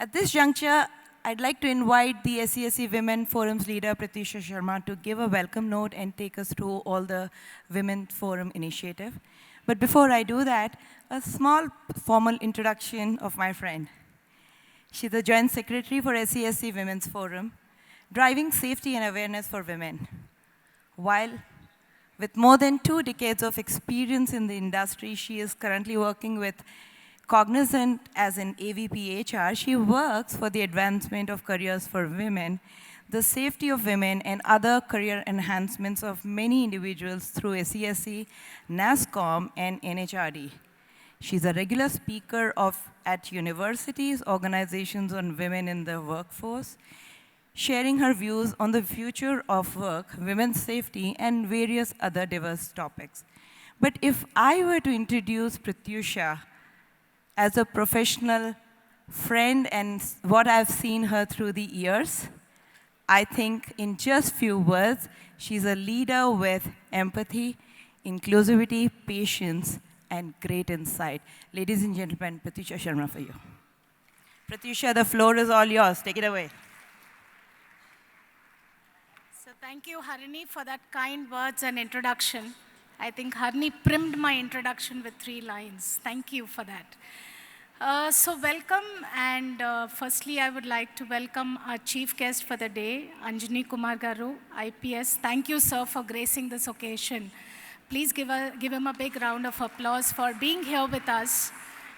At this juncture, I'd like to invite the SCSC Women Forum's leader, Pratyusha Sharma, to give a welcome note and take us through all the Women Forum initiative. But before I do that, a small formal introduction of my friend. She's the Joint Secretary for SCSC Women's Forum, driving safety and awareness for women. While with more than 2 decades of experience in the industry, she is currently working with Cognizant as an AVP HR. She works for the advancement of careers for women, the safety of women, and other career enhancements of many individuals through SCSC, NASSCOM, and NHRD. She's a regular speaker at universities, organizations on women in the workforce, sharing her views on the future of work, women's safety, and various other diverse topics. But if I were to introduce Pratyusha as a professional friend and what I've seen her through the years, I think in just few words, she's a leader with empathy, inclusivity, patience, and great insight. Ladies and gentlemen, Pratyusha Sharma for you. Pratyusha, the floor is all yours. Take it away. So thank you, Harini, for that kind words and introduction. I think Harini primed my introduction with 3 lines. Thank you for that. So welcome, and firstly, I would like to welcome our chief guest for the day, Anjani Kumar Garu, IPS. Thank you, sir, for gracing this occasion. Please give him a big round of applause for being here with us.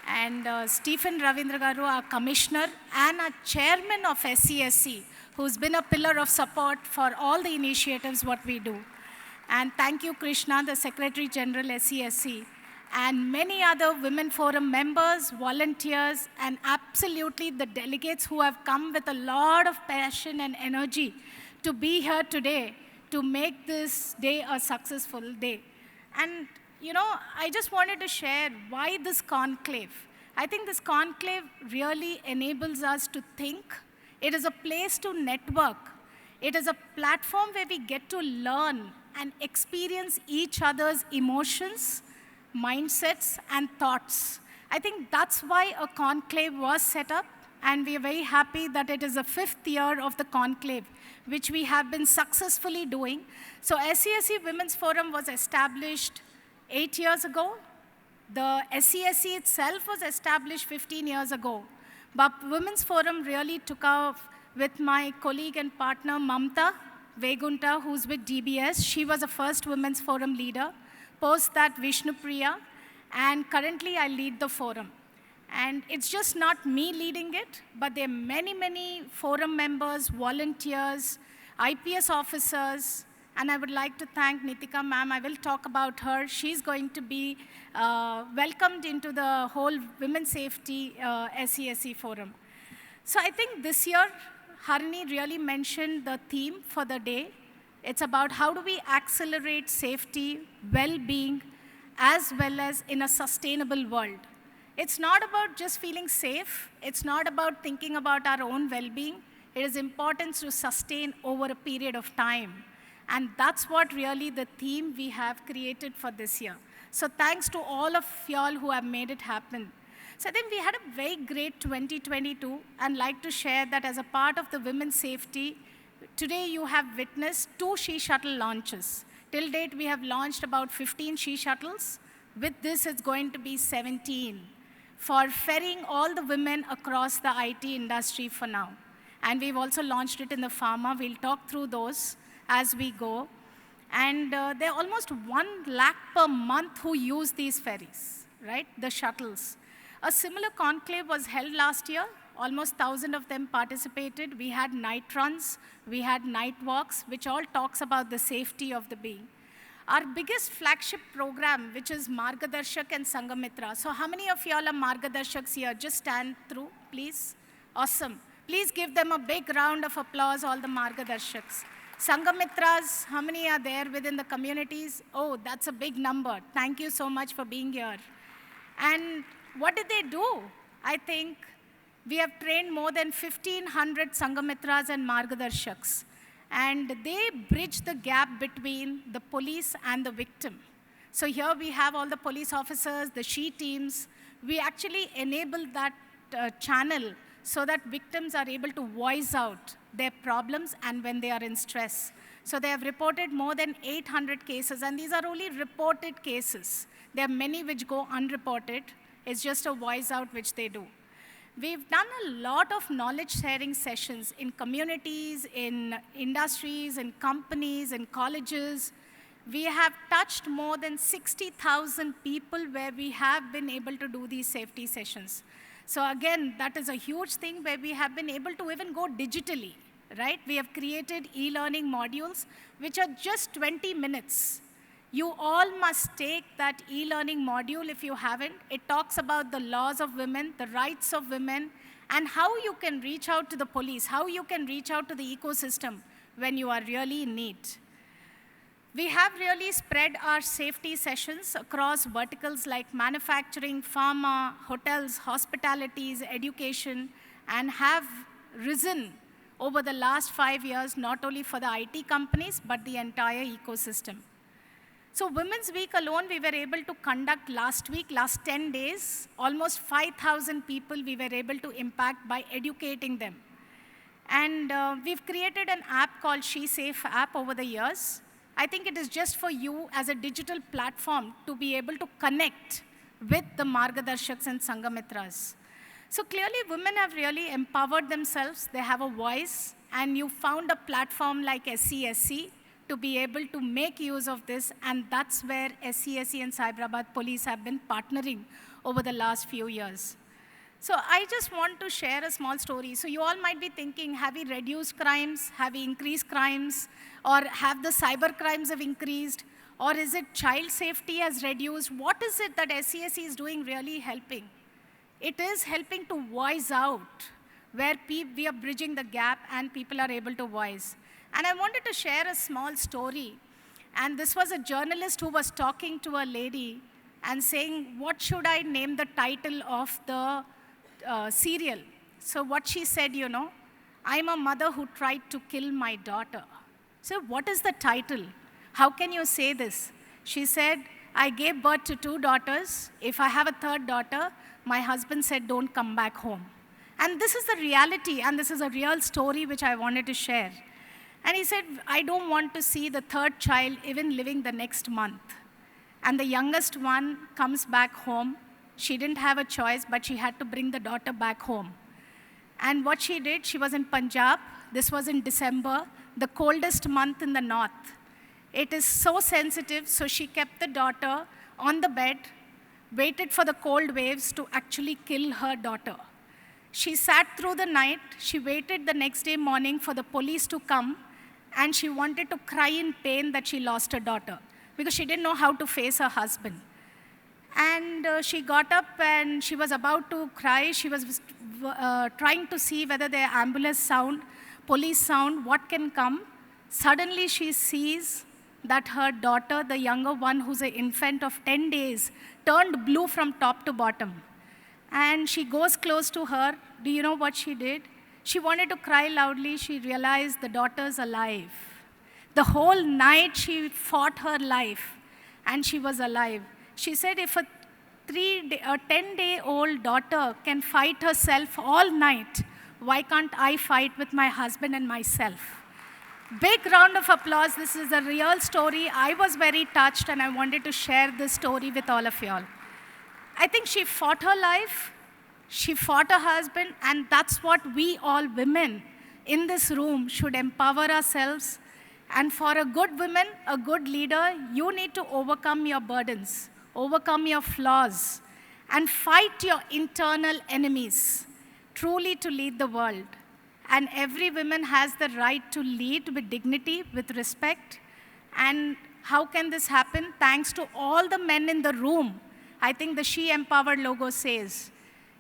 And Stephen Ravindra Garu, our commissioner and our chairman of SCSC, who's been a pillar of support for all the initiatives what we do. And thank you, Krishna, the Secretary General, SCSC, and many other Women Forum members, volunteers, and absolutely the delegates who have come with a lot of passion and energy to be here today to make this day a successful day. And, you know, I just wanted to share why this conclave. I think this conclave really enables us to think. It is a place to network. It is a platform where we get to learn and experience each other's emotions, mindsets, and thoughts. I think that's why a conclave was set up, and we are very happy that it is the 5th year of the conclave, which we have been successfully doing. So SCSC Women's Forum was established 8 years ago. The SCSC itself was established 15 years ago. But Women's Forum really took off with my colleague and partner, Mamta Vegunta, who's with DBS. She was the first Women's Forum leader. Post that, Vishnu Priya, and currently I lead the forum. And it's just not me leading it, but there are many, many forum members, volunteers, IPS officers, and I would like to thank Nitika ma'am. I will talk about her. She's going to be welcomed into the whole Women Safety SCSC forum. So I think this year, Harini really mentioned the theme for the day. It's about how do we accelerate safety, well-being, as well as in a sustainable world. It's not about just feeling safe. It's not about thinking about our own well-being. It is important to sustain over a period of time. And that's what really the theme we have created for this year. So thanks to all of y'all who have made it happen. So I think we had a very great 2022, and like to share that as a part of the women's safety, today you have witnessed 2 She Shuttle launches. Till date, we have launched about 15 She Shuttles. With this, it's going to be 17 for ferrying all the women across the IT industry for now. And we've also launched it in the pharma. We'll talk through those as we go. And there are almost 1 lakh per month who use these ferries, right? The shuttles. A similar conclave was held last year. Almost 1,000 of them participated. We had night runs, we had night walks, which all talks about the safety of the being. Our biggest flagship program, which is Margadarshak and Sangamitra. So how many of y'all are Margadarshaks here? Just stand through, please. Awesome. Please give them a big round of applause, all the Margadarshaks. Sangamitras, how many are there within the communities? Oh, that's a big number. Thank you so much for being here. And what did they do? I think we have trained more than 1,500 Sangamitras and Margadarshaks. And they bridge the gap between the police and the victim. So here we have all the police officers, the SHE teams. We actually enable that channel so that victims are able to voice out their problems and when they are in stress. So they have reported more than 800 cases, and these are only reported cases. There are many which go unreported. It's just a voice out which they do. We've done a lot of knowledge sharing sessions in communities, in industries, in companies, in colleges. We have touched more than 60,000 people where we have been able to do these safety sessions. So again, that is a huge thing where we have been able to even go digitally, right? We have created e-learning modules which are just 20 minutes. You all must take that e-learning module if you haven't. It talks about the laws of women, the rights of women, and how you can reach out to the police, how you can reach out to the ecosystem when you are really in need. We have really spread our safety sessions across verticals like manufacturing, pharma, hotels, hospitalities, education, and have risen over the last 5 years, not only for the IT companies, but the entire ecosystem. So Women's Week alone, we were able to conduct last 10 days, almost 5,000 people we were able to impact by educating them. And we've created an app called She Safe app over the years. I think it is just for you as a digital platform to be able to connect with the Margadarshaks and Sangamitras. So clearly, women have really empowered themselves. They have a voice, and you found a platform like SCSC to be able to make use of this, and that's where SCSC and Cyberabad Police have been partnering over the last few years. So I just want to share a small story. So you all might be thinking, have we reduced crimes? Have we increased crimes? Or have the cyber crimes have increased? Or is it child safety has reduced? What is it that SCSC is doing really helping? It is helping to voice out where we are bridging the gap and people are able to voice. And I wanted to share a small story. And this was a journalist who was talking to a lady and saying, what should I name the title of the serial? So what she said, you know, I'm a mother who tried to kill my daughter. So what is the title? How can you say this? She said, I gave birth to 2 daughters. If I have a 3rd daughter, my husband said, don't come back home. And this is the reality, and this is a real story which I wanted to share. And he said, I don't want to see the 3rd child even living the next month. And the youngest one comes back home. She didn't have a choice, but she had to bring the daughter back home. And what she did, she was in Punjab. This was in December, the coldest month in the north. It is so sensitive, so she kept the daughter on the bed, waited for the cold waves to actually kill her daughter. She sat through the night. She waited the next day morning for the police to come, and she wanted to cry in pain that she lost her daughter because she didn't know how to face her husband. And she got up and she was about to cry. She was trying to see whether the ambulance sound, police sound, what can come. Suddenly she sees that her daughter, the younger one, who's an infant of 10 days, turned blue from top to bottom. And she goes close to her. Do you know what she did? She wanted to cry loudly. She realized the daughter's alive. The whole night she fought her life, and she was alive. She said, if a 10-day-old daughter can fight herself all night, why can't I fight with my husband and myself? Big round of applause. This is a real story. I was very touched, and I wanted to share this story with all of y'all. I think she fought her life, she fought her husband, and that's what we all women in this room should empower ourselves. And for a good woman, a good leader, you need to overcome your burdens, overcome your flaws, and fight your internal enemies, truly to lead the world. And every woman has the right to lead with dignity, with respect. And how can this happen? Thanks to all the men in the room. I think the She Empowered logo says,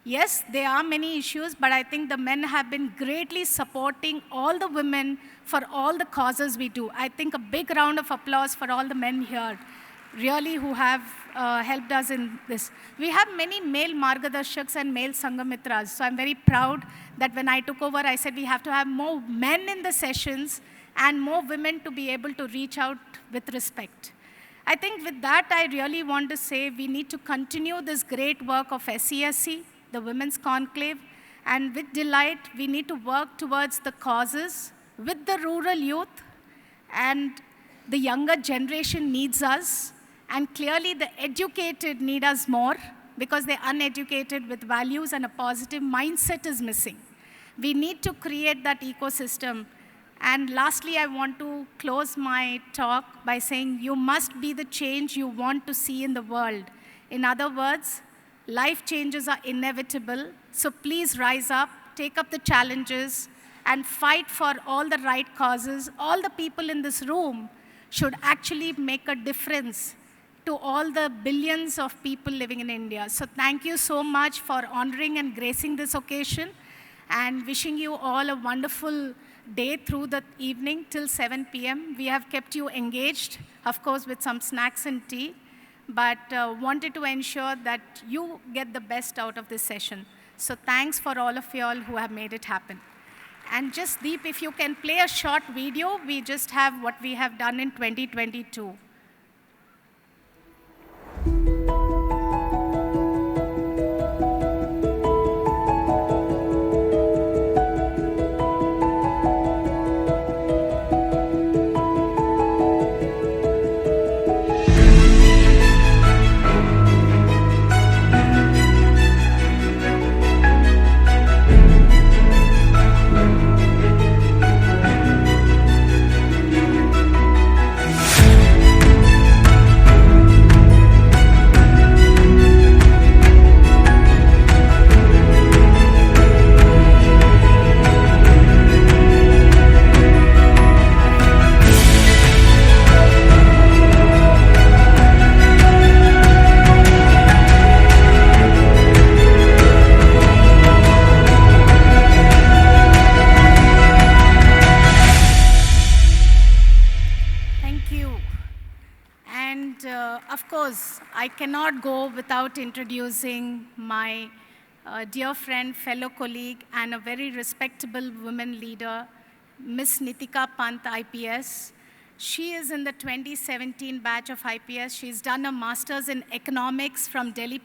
yes, there are many issues, but I think the men have been greatly supporting all the women for all the causes we do. I think a big round of applause for all the men here, really, who have helped us in this. We have many male Margadarshaks and male Sangamitras, so I'm very proud that when I took over, I said we have to have more men in the sessions and more women to be able to reach out with respect. I think with that, I really want to say we need to continue this great work of SCSC, the Women's Conclave, And with delight, we need to work towards the causes with the rural youth, and the younger generation needs us, and clearly the educated need us more because they're uneducated with values and a positive mindset is missing. We need to create that ecosystem. And lastly, I want to close my talk by saying you must be the change you want to see in the world. In other words, life changes are inevitable, so please rise up, take up the challenges, and fight for all the right causes. All the people in this room should actually make a difference to all the billions of people living in India. So thank you so much for honoring and gracing this occasion, and wishing you all a wonderful day through the evening till 7 p.m. We have kept you engaged, of course, with some snacks and tea, but wanted to ensure that you get the best out of this session. So thanks for all of you all who have made it happen. And just Deep, if you can play a short video, we just have what we have done in 2022. I cannot go without introducing my dear friend, fellow colleague, and a very respectable woman leader, Miss Nitika Pant, IPS. She is in the 2017 batch of IPS. She's done a master's in economics from Delhi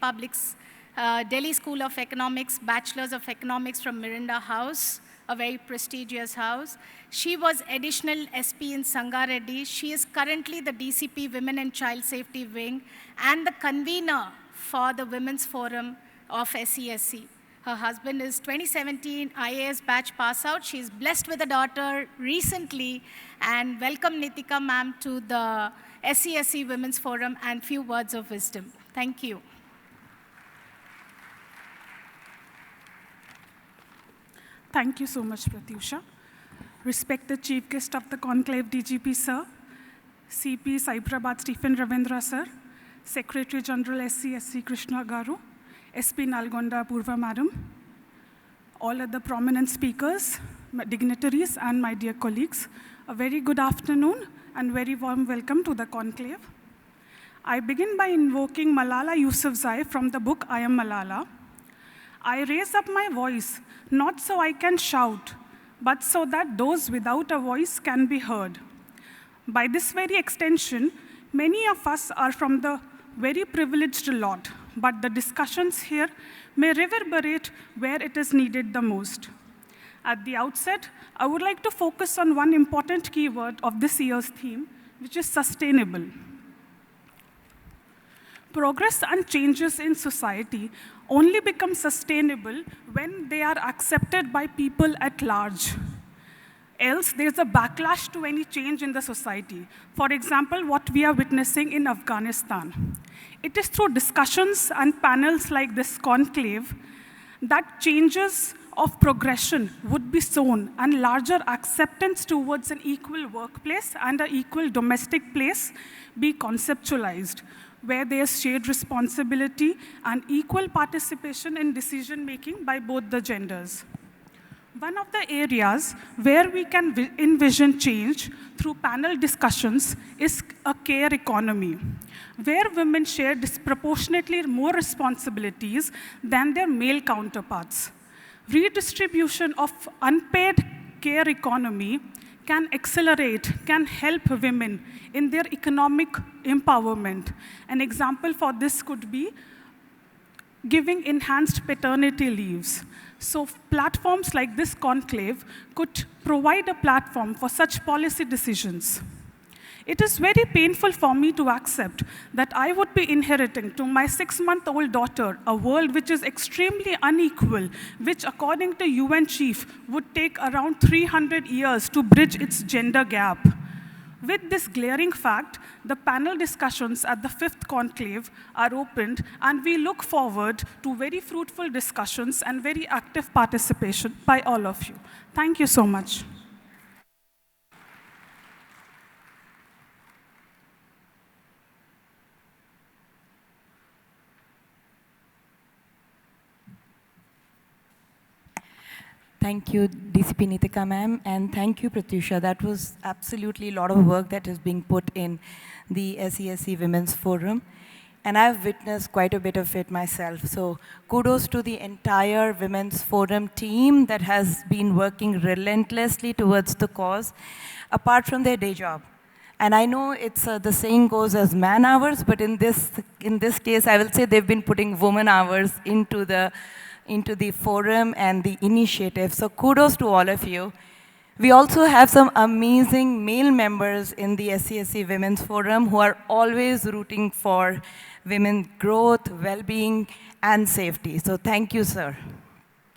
Delhi School of Economics, bachelor's of economics from Mirinda House, a very prestigious house. She was additional SP in Sangareddy. She is currently the DCP Women and Child Safety Wing and the convener for the Women's Forum of SESC. Her husband is 2017 IAS batch pass out. She is blessed with a daughter recently. And welcome Nitika ma'am to the SESC Women's Forum and few words of wisdom. Thank you. Thank you so much, Pratyusha. Respected Chief Guest of the Conclave, DGP Sir, CP Cyberabad Stephen Ravindra Sir, Secretary General SCSC Krishna Garu, SP Nalgonda Purva Madam, all other prominent speakers, dignitaries, and my dear colleagues, a very good afternoon and very warm welcome to the conclave. I begin by invoking Malala Yousafzai from the book I Am Malala. I raise up my voice, not so I can shout, but so that those without a voice can be heard. By this very extension, many of us are from the very privileged lot, but the discussions here may reverberate where it is needed the most. At the outset, I would like to focus on one important keyword of this year's theme, which is sustainable. Progress and changes in society only become sustainable when they are accepted by people at large. Else, there's a backlash to any change in the society. For example, what we are witnessing in Afghanistan. It is through discussions and panels like this conclave that changes of progression would be sown and larger acceptance towards an equal workplace and an equal domestic place be conceptualized, where there's shared responsibility and equal participation in decision-making by both the genders. One of the areas where we can envision change through panel discussions is a care economy, where women share disproportionately more responsibilities than their male counterparts. Redistribution of unpaid care economy can accelerate, can help women in their economic empowerment. An example for this could be giving enhanced paternity leaves. So platforms like this conclave could provide a platform for such policy decisions. It is very painful for me to accept that I would be inheriting to my 6-month-old daughter a world which is extremely unequal, which according to UN chief would take around 300 years to bridge its gender gap. With this glaring fact, the panel discussions at the 5th conclave are opened, and we look forward to very fruitful discussions and very active participation by all of you. Thank you so much. Thank you, DCP Nitika ma'am, and thank you, Pratyusha. That was absolutely a lot of work that is being put in the SESC Women's Forum, and I've witnessed quite a bit of it myself. So kudos to the entire Women's Forum team that has been working relentlessly towards the cause, apart from their day job. And I know it's the saying goes as man hours, but in this case, I will say they've been putting woman hours into the forum and the initiative. So kudos to all of you. We also have some amazing male members in the SCSC Women's Forum who are always rooting for women's growth, well-being, and safety. So thank you, sir.